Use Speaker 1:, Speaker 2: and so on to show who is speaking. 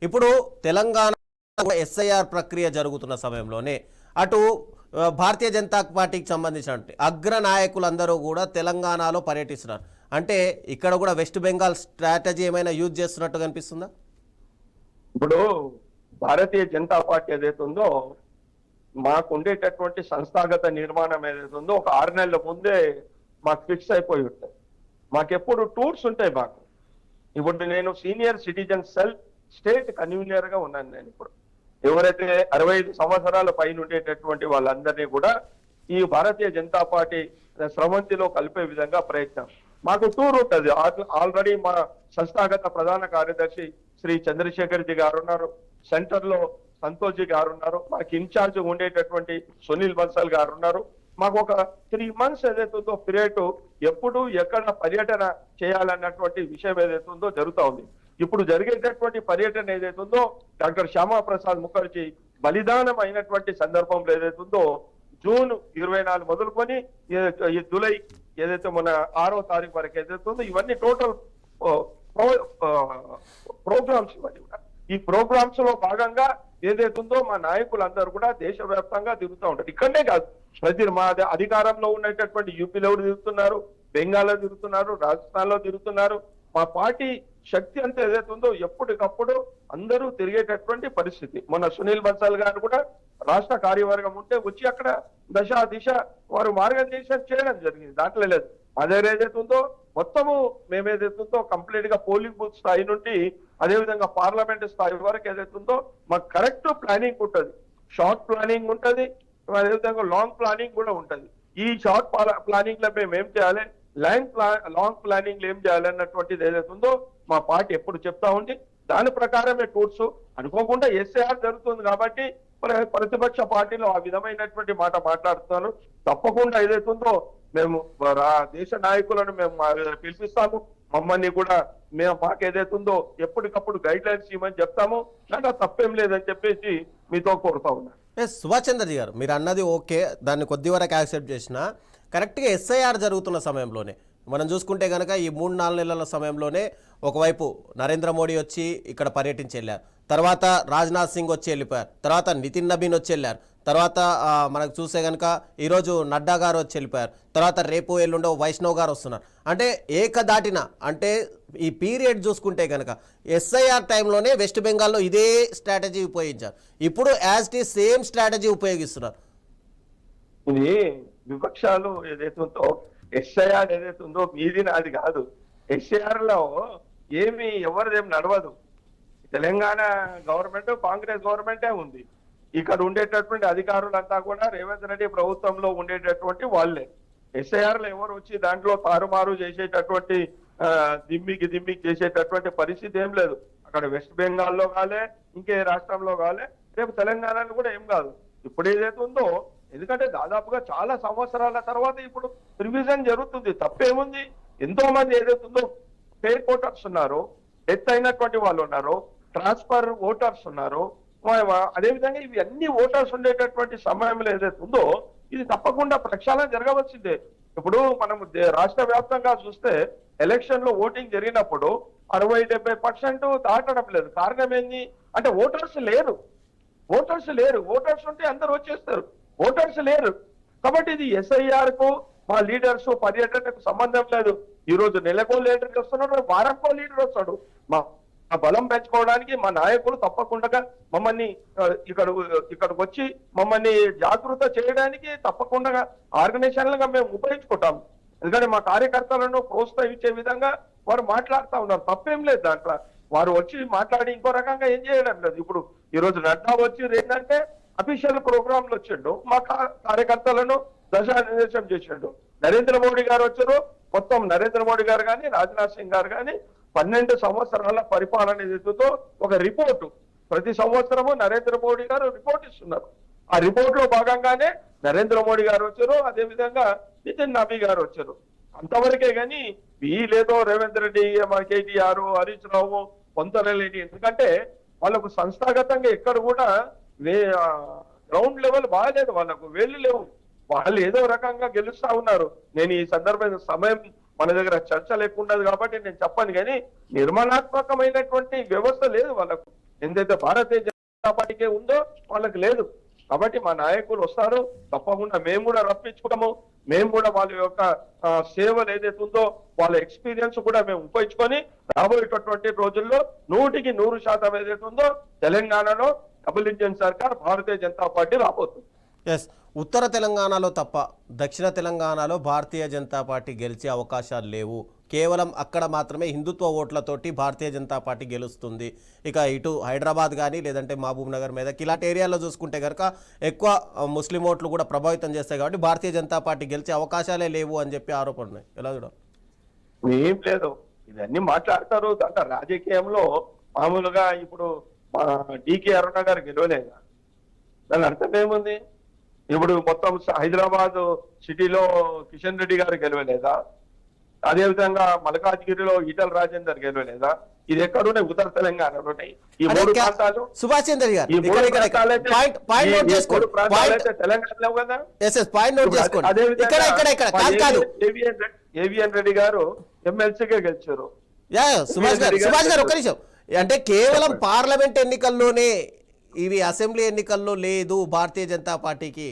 Speaker 1: ఇప్పుడు తెలంగాణ ఎస్ఐఆర్ ప్రక్రియ జరుగుతున్న సమయంలోనే అటు భారతీయ జనతా పార్టీకి సంబంధించిన అగ్ర నాయకులందరూ కూడా తెలంగాణలో పర్యటిస్తున్నారు. అంటే ఇక్కడ కూడా వెస్ట్ బెంగాల్ స్ట్రాటజీ ఏమైనా యూజ్ చేస్తున్నట్టు కనిపిస్తుందా?
Speaker 2: ఇప్పుడు భారతీయ జనతా పార్టీ ఏదైతే ఉందో మాకు ఉండేటటువంటి సంస్థాగత నిర్మాణం ఏదైతే ఉందో ఒక 6 నెలల ముందే మాకు ఫిక్స్ అయిపోయి ఉంటుంది. మాకెప్పుడు టూర్స్ ఉంటాయి. మాకు ఇప్పుడు నేను senior citizen cell state convener గా ఉన్నాను. నేను ఇప్పుడు ఎవరైతే 65 సంవత్సరాల పైన ఉండేటటువంటి వాళ్ళందరినీ కూడా ఈ భారతీయ జనతా పార్టీ స్రవంతిలో కలిపే విధంగా ప్రయత్నం. మాకు టూర్ ఉంటుంది. ఆల్రెడీ మా సంస్థాగత ప్రధాన కార్యదర్శి శ్రీ చంద్రశేఖర్ జీ గారు ఉన్నారు, సెంటర్ లో సంతోష్ జీ గారు ఉన్నారు, మాకు ఇన్ఛార్జ్ ఉండేటటువంటి సునీల్ బన్సల్ గారు ఉన్నారు. మాకు ఒక 3 months ఏదైతే ఉందో పీరియడ్ ఎప్పుడు ఎక్కడ పర్యటన చేయాలన్నటువంటి విషయం ఏదైతే ఉందో జరుగుతూ ఉంది. ఇప్పుడు జరిగేటటువంటి పర్యటన ఏదైతే ఉందో డాక్టర్ శ్యామా ప్రసాద్ ముఖర్జీ బలిదానం అయినటువంటి సందర్భంలో ఏదైతే ఉందో జూన్ 24 మొదలుకొని ఈ జూలై ఏదైతే మన 6వ తారీఖు వరకు ఏదైతే ఉందో ఇవన్నీ టోటల్ ప్రోగ్రామ్స్. ఇవన్నీ కూడా ఈ ప్రోగ్రామ్స్ లో భాగంగా ఏదైతే ఉందో మా నాయకులందరూ కూడా దేశవ్యాప్తంగా తిరుగుతూ ఉంటారు. ఇక్కడనే కాదు, ప్రతి మా అధికారంలో ఉన్నటువంటి యూపీలో తిరుగుతున్నారు, బెంగాల్లో తిరుగుతున్నారు, రాజస్థాన్ లో తిరుగుతున్నారు. మా పార్టీ శక్తి అంతా ఏదైతే ఉందో ఎప్పటికప్పుడు అందరూ తిరిగేటటువంటి పరిస్థితి. మొన్న సునీల్ బన్సాల్ గారు కూడా రాష్ట్ర కార్యవర్గం ఉంటే వచ్చి అక్కడ దశ దిశ వారు మార్గనిర్దేశం చేయడం జరిగింది. దాంట్లో లేదు. మా దగ్గర ఏదైతే ఉందో మొత్తము మేమేదైతే ఉందో కంప్లీట్ గా పోలింగ్ బూత్ స్థాయి నుండి అదేవిధంగా పార్లమెంట్ స్థాయి వరకు ఏదైతే ఉందో మాకు కరెక్ట్ ప్లానింగ్ ఉంటుంది. షార్ట్ ప్లానింగ్ ఉంటుంది, అదేవిధంగా లాంగ్ ప్లానింగ్ కూడా ఉంటుంది. ఈ షార్ట్ ప్లానింగ్ లో మేము ఏం చేయాలి, లాంగ్ ప్లానింగ్ ఏం చేయాలన్నటువంటిది ఏదైతే ఉందో మా పార్టీ ఎప్పుడు చెప్తా ఉంది. దాని ప్రకారమే టూర్స్. అనుకోకుండా ఎస్ఐఆర్ జరుగుతుంది కాబట్టి ప్రతిపక్ష పార్టీలో ఆ విధమైనటువంటి మాట మాట్లాడుతున్నారు. తప్పకుండా ఏదైతే ఉందో మేము దేశ నాయకులను మేము పిలిపిస్తాము. మమ్మల్ని కూడా మాకు ఏదైతే ఉందో ఎప్పటికప్పుడు గైడ్ లైన్స్ ఇవ్వమని చెప్తాము. దాంట్లో తప్పేం లేదని చెప్పేసి మీతో కోరుతా ఉన్నాను.
Speaker 1: సుభాష్ చంద్రజీ గారు, మీరు అన్నది ఓకే, దాన్ని కొద్ది వరకు యాక్సెప్ట్ చేసినా కరెక్ట్గా ఎస్ఐఆర్ జరుగుతున్న సమయంలోనే మనం చూసుకుంటే కనుక ఈ 3-4 నెలల సమయంలోనే ఒకవైపు నరేంద్ర మోడీ వచ్చి ఇక్కడ పర్యటించి వెళ్ళారు, తర్వాత రాజ్నాథ్ సింగ్ వచ్చి వెళ్ళిపోయారు, తర్వాత నితిన్ నబీన్ వచ్చి వెళ్ళారు, తర్వాత మనకు చూస్తే కనుక ఈరోజు నడ్డా గారు వచ్చి వెళ్ళిపోయారు, తర్వాత రేపు ఎల్లుండో వైష్ణవ్ గారు వస్తున్నారు. అంటే ఏకదాటిన అంటే ఈ పీరియడ్ చూసుకుంటే కనుక ఎస్ఐఆర్ టైంలోనే వెస్ట్ బెంగాల్లో ఇదే స్ట్రాటజీ ఉపయోగించారు. ఇప్పుడు యాజ్ టీ సేమ్ స్ట్రాటజీ ఉపయోగిస్తున్నారు.
Speaker 2: ఇది విపక్షాలు ఏదైతే ఉందో ఎస్ఐఆర్ ఏదైతే ఉందో మీది నాది కాదు. ఎస్ఐఆర్ లో ఎవరిదేం నడవదు. తెలంగాణ గవర్నమెంట్ కాంగ్రెస్ గవర్నమెంటే ఉంది. ఇక్కడ ఉండేటటువంటి అధికారులంతా కూడా రేవంత్ రెడ్డి ప్రభుత్వంలో ఉండేటటువంటి వాళ్ళే. ఎస్ఐఆర్ లో ఎవరు వచ్చి దాంట్లో తారుమారు చేసేటటువంటి దిమ్మికి చేసేటటువంటి పరిస్థితి ఏం లేదు. అక్కడ వెస్ట్ బెంగాల్లో కాలే, ఇంకే రాష్ట్రంలో కాలే, రేపు తెలంగాణలో కూడా ఏం కాదు. ఇప్పుడు ఏదైతే ఉందో ఎందుకంటే దాదాపుగా చాలా సంవత్సరాల తర్వాత ఇప్పుడు రివిజన్ జరుగుతుంది. తప్పేముంది? ఎంతో మంది ఏదైతుందో ఫెయిర్ ఓటర్స్ ఉన్నారు, డెత్ అయినటువంటి వాళ్ళు ఉన్నారు, ట్రాన్స్ఫర్ ఓటర్స్ ఉన్నారు. అదేవిధంగా ఇవి అన్ని ఓటర్స్ ఉండేటటువంటి సమయంలో ఏదైతే ఉందో ఇది తప్పకుండా ప్రక్షాళన జరగవలసిందే. ఇప్పుడు మనం రాష్ట్ర వ్యాప్తంగా చూస్తే ఎలక్షన్ లో ఓటింగ్ జరిగినప్పుడు 60-70% దాటడం లేదు. కారణం ఏంది అంటే ఓటర్స్ లేరు. ఓటర్స్ ఉంటే అందరు వచ్చేస్తారు. ఓటర్స్ లేరు కాబట్టి ఇది ఎస్ఐఆర్ కు మా లీడర్స్ పర్యటనకు సంబంధం లేదు. ఈ రోజు నెలకో లీడర్ వస్తున్నాడు, వారంకో లీడర్ వస్తాడు. మా బలం పెంచుకోవడానికి మా నాయకులు తప్పకుండా మమ్మల్ని ఇక్కడికి వచ్చి మమ్మల్ని జాగృత చేయడానికి తప్పకుండా ఆర్గనైజేషన్లుగా మేము ఉపయోగించుకుంటాం. ఎందుకంటే మా కార్యకర్తలను ప్రోత్సహించే విధంగా వారు మాట్లాడుతూ ఉన్నారు. తప్పేం లేదు దాంట్లో. వారు వచ్చి మాట్లాడి ఇంకో రకంగా ఏం చేయడం లేదు. ఇప్పుడు ఈ రోజు నడ్డా వచ్చి ఏంటంటే అఫీషియల్ ప్రోగ్రాంలు వచ్చిండు, మా కార్యకర్తలను దశానిర్దేశం చేసిండు. నరేంద్ర మోడీ గారు వచ్చారు. మొత్తం నరేంద్ర మోడీ గారు కానీ రాజ్నాథ్ సింగ్ గారు కానీ 12 సంవత్సరాల పరిపాలన ఏదైతుందో ఒక రిపోర్టు ప్రతి సంవత్సరము నరేంద్ర మోడీ గారు రిపోర్ట్ ఇస్తున్నారు. ఆ రిపోర్ట్ లో భాగంగానే నరేంద్ర మోడీ గారు వచ్చారు, అదేవిధంగా నితిన్ నబీ గారు వచ్చారు. అంతవరకే కానీ వీళ్ళేదో రేవంత్ రెడ్డి, మన కేటీఆర్, హరీష్ రావు పొందలేని. ఎందుకంటే వాళ్ళకు సంస్థాగతంగా ఎక్కడ కూడా గ్రౌండ్ లెవెల్ బాగాలేదు, వాళ్ళకు వేళ్ళు లేవు. వాళ్ళు ఏదో రకంగా గెలుస్తా ఉన్నారు. నేను ఈ సందర్భంగా సమయం మన దగ్గర చర్చ లేకుండదు కాబట్టి నేను చెప్పను, కానీ నిర్మాణాత్మకమైనటువంటి వ్యవస్థ లేదు వాళ్ళకు. ఎంతైతే భారతీయ జనతా పార్టీకే ఉందో వాళ్ళకి లేదు. కాబట్టి మా నాయకులు వస్తారు, తప్పకుండా మేము కూడా రప్పించుకుంటాము. మేము కూడా వాళ్ళ యొక్క సేవలు ఏదైతే ఉందో వాళ్ళ ఎక్స్పీరియన్స్ కూడా మేము ఉపయోగించుకొని రాబోయేటటువంటి రోజుల్లో 100% ఏదైతే ఉందో తెలంగాణలో డబుల్ ఇంజిన్ సర్కార్ భారతీయ జనతా పార్టీ రాబోతుంది.
Speaker 1: ఎస్, ఉత్తర తెలంగాణలో తప్ప దక్షిణ తెలంగాణలో భారతీయ జనతా పార్టీ గెలిచే అవకాశాలు లేవు. కేవలం అక్కడ మాత్రమే హిందుత్వ ఓట్లతోటి భారతీయ జనతా పార్టీ గెలుస్తుంది. ఇక ఇటు హైదరాబాద్ కానీ లేదంటే మహబూబ్ నగర్ మెదక్ ఇలాంటి ఏరియాలో చూసుకుంటే కనుక ఎక్కువ ముస్లిం ఓట్లు కూడా ప్రభావితం చేస్తాయి. కాబట్టి భారతీయ జనతా పార్టీ గెలిచే అవకాశాలే లేవు అని చెప్పి ఆరోపణలు ఉన్నాయి. ఎలా చూడ
Speaker 2: ఏం లేదు, ఇవన్నీ మాట్లాడతారు. అంటే రాజకీయంలో మామూలుగా ఇప్పుడు డికే అరుణ గారు గెలవలేదా? దాని అర్థం ఏముంది? ఇప్పుడు మొత్తం హైదరాబాద్ సిటీలో కిషన్ రెడ్డి గారు గెలవలేదా? అదేవిధంగా మల్కాజ్గిరిలో ఈటల రాజేందర్ గెలవలేదా? ఇది ఎక్కడున్నాయి? ఉత్తర తెలంగాణలో ఉన్నాయి ఈ మూడు ప్రాంతాలు.
Speaker 1: సుభాష్ చంద్ర గారు
Speaker 2: ఈ మూడు ప్రాంతాలైతే తెలంగాణలో కదా. ఏవిఎన్ రెడ్డి గారు ఎమ్మెల్సీగా గెలిచారు.
Speaker 1: సుభాష్ గారు ఒక్క నిమిషం. అంటే కేవలం పార్లమెంట్ ఎన్నికల్లోనే ఇవి అసెంబ్లీ ఎన్నికల్లో లేదు భారతీయ జనతా పార్టీకి.